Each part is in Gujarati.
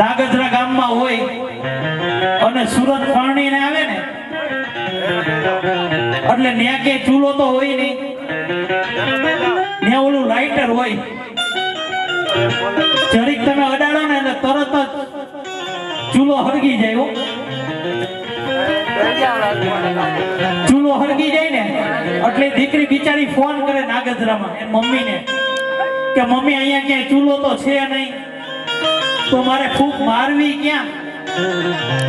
નાગજરા ગામમાં હોય અને સુરત પાણીને આવે ને એટલે ન્યા કે ચૂલો તો હોય નહીં, ન્યા ઓલું લાઇટર હોય, જરીક તમે અડાડો ને એટલે તરત જ ચૂલો હરગી જાય. ચૂલો હરગી જાય ને એટલે દીકરી બિચારી ફોન કરે નાગજરામાં એની મમ્મીને કે મમ્મી અહીંયા ક્યાંય ચૂલો તો છે નહીં, તો મારે ફૂંક મારવી ક્યાં?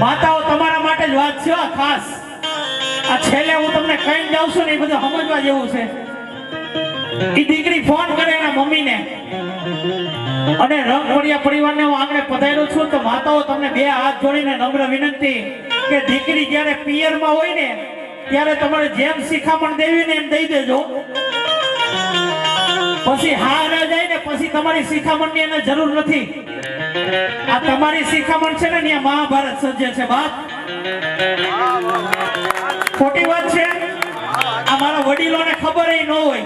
માતાઓ તમારા માટે જ વાત છે ખાસ. આ છેલ્લે હું તમને કઈ જાઉં છું ને એ બધું સમજવા જેવું છે. એ દીકરી ફોન કરે એના મમ્મીને અને રંગપડિયા પરિવારને હું આંગણે પધાર્યો છું. તો માતાઓ તમને બે હાથ જોડીને નમ્ર વિનંતી કે દીકરી જ્યારે પિયરમાં હોય ને ત્યારે તમારે જેમ શિખામણ દેવી ને એમ દઈ દેજો. પછી હા ન જાય ને પછી તમારી શિખામણની એને જરૂર નથી. આ તમારી શિખામણ છે ને ત્યાં મહાભારત સર્જે છે બાપ. ખોટી વાત છે. આ મારા વડીલોને ખબર ન હોય,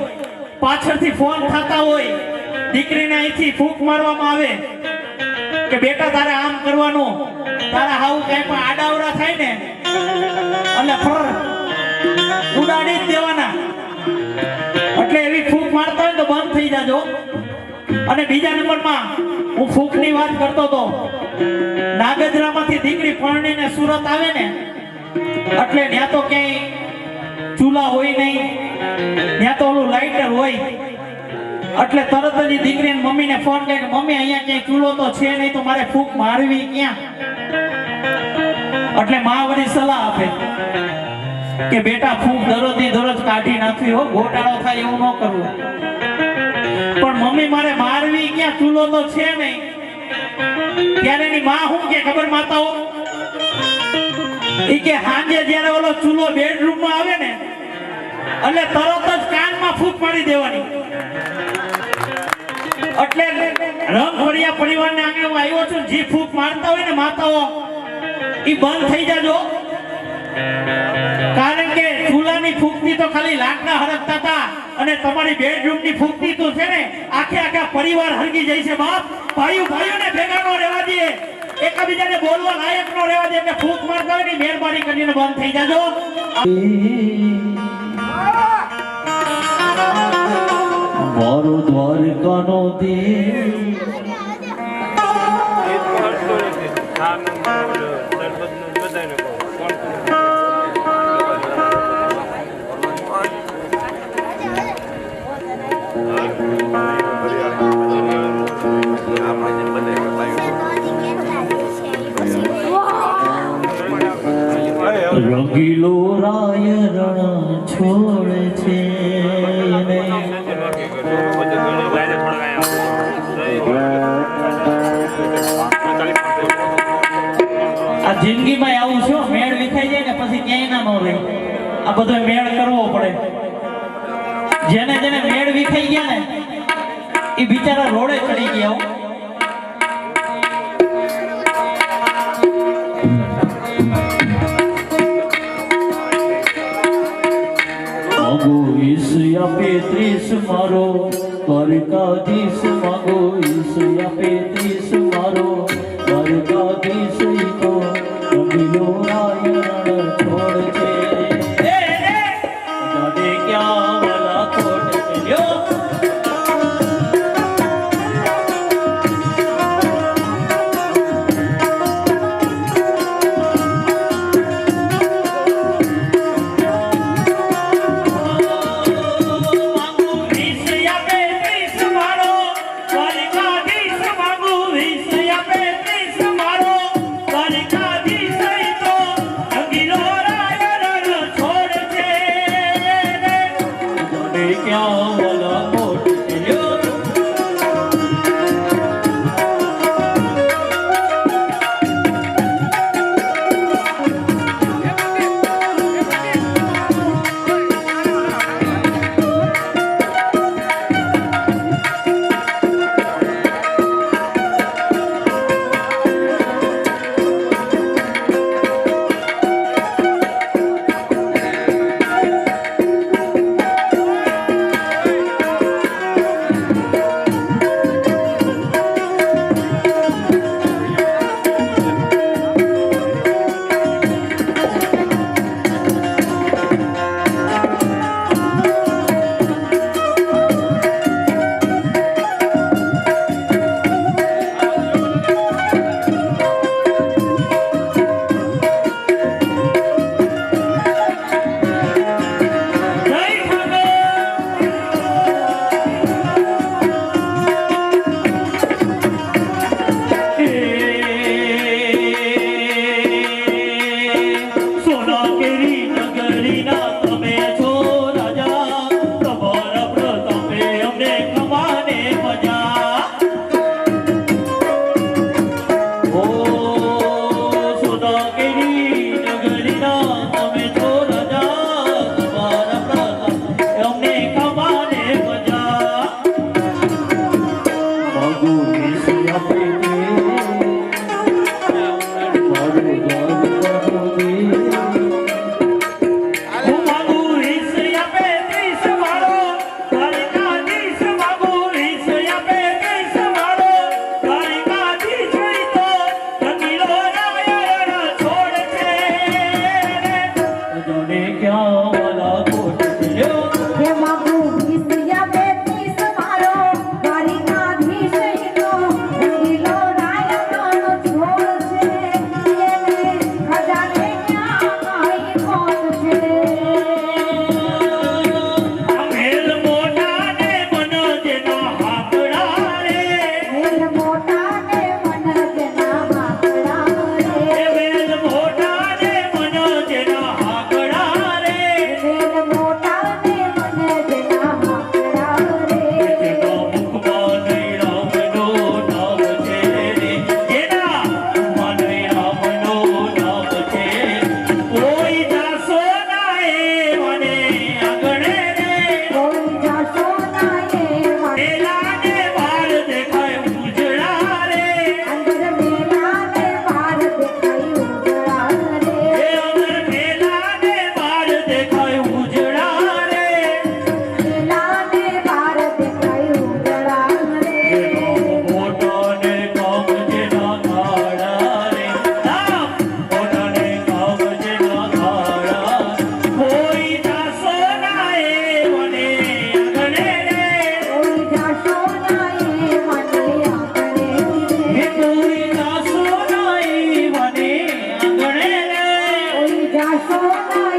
પાછળથી ફોન થતા હોય, દીકરીને અહીંથી ફૂંક મારવામાં આવે કે બેટા તારે આમ કરવાનું, તારા હાવ કઈ પણ આડાવડા થાય ને એટલે ફર ઉડાડી જ દેવાના. એટલે એવી ફૂંક મારતા હોય તો બંધ થઈ જાજો. અને બીજા નંબરમાં હું ફૂંકની વાત કરતો હતો. નાગજરામાંથી દીકરી પરણીને સુરત આવે ને એટલે ત્યાં તો ક્યાંય ચૂલા હોય નહીં, ત્યાં તો ઓલું લાઇટર હોય. એટલે તરત જ દીકરીને મમ્મીને ફોન કરે કે મમ્મી અહીંયા ક્યાંય ચૂલો તો છે નહીં, તો મારે ફૂંક મારવી ક્યાં? એટલે મા વળી સલાહ આપે કે બેટા ફૂંક દરરોજની દરરોજ કાઢી નાખવી હો, ગોટાળો થાય એવું ન કરવું. પણ મમ્મી મારે મારવી ક્યાં? ચૂલો તો છે નહીં. ત્યારે એની માં શું કે ખબર માતાઓ? ઈ કે હાંજે જ્યારે ઓલો ચૂલો બેડરૂમમાં આવે ને એટલે તરત જ કાનમાં ફૂંક મારી દેવાની. એટલે રંગવડિયા પરિવારને આંગણે હું આવ્યો છું. જે ફૂંક મારતા હોય ને માતાઓ ઈ બંધ થઈ જાજો. કારણ કે ચૂલાની ફૂંકથી તો ખાલી લાકડા હરકતા હતા અને તમારી બેડરૂમની ફૂંકથી તો છે ને આખા પરિવાર હરગી જાય છે બાપ. ભાઈઓને ભેગા નો રહેવા દે, એકબીજાને બોલવા લાયક નો રહેવા દે. એટલે ફૂંક મારતા હોય ને મહેરબાની કરીને બંધ થઈ જાજો. મારો દ્વારકાનો દેવ રંગીલો રાય રણ છોડે છે. આ જિંદગીમાં આવું છે, મેળ વિખાઈ જાય ને પછી ક્યાંય ના રહે. આ બધો મેળ કરવો પડે. જેને મેળ વિખાઈ ગયા ને એ બિચારા રોડે ચડી ગયા. આપે 30 મારો દ્વારકાધીશ, માગો ઈસુ આપે 30 મારો દ્વારકાધીશ. ઈ તો રંગીલો રાય રણ છોડ છે. જાને ક્યાં વાલા કોટ ચલ્યો. ના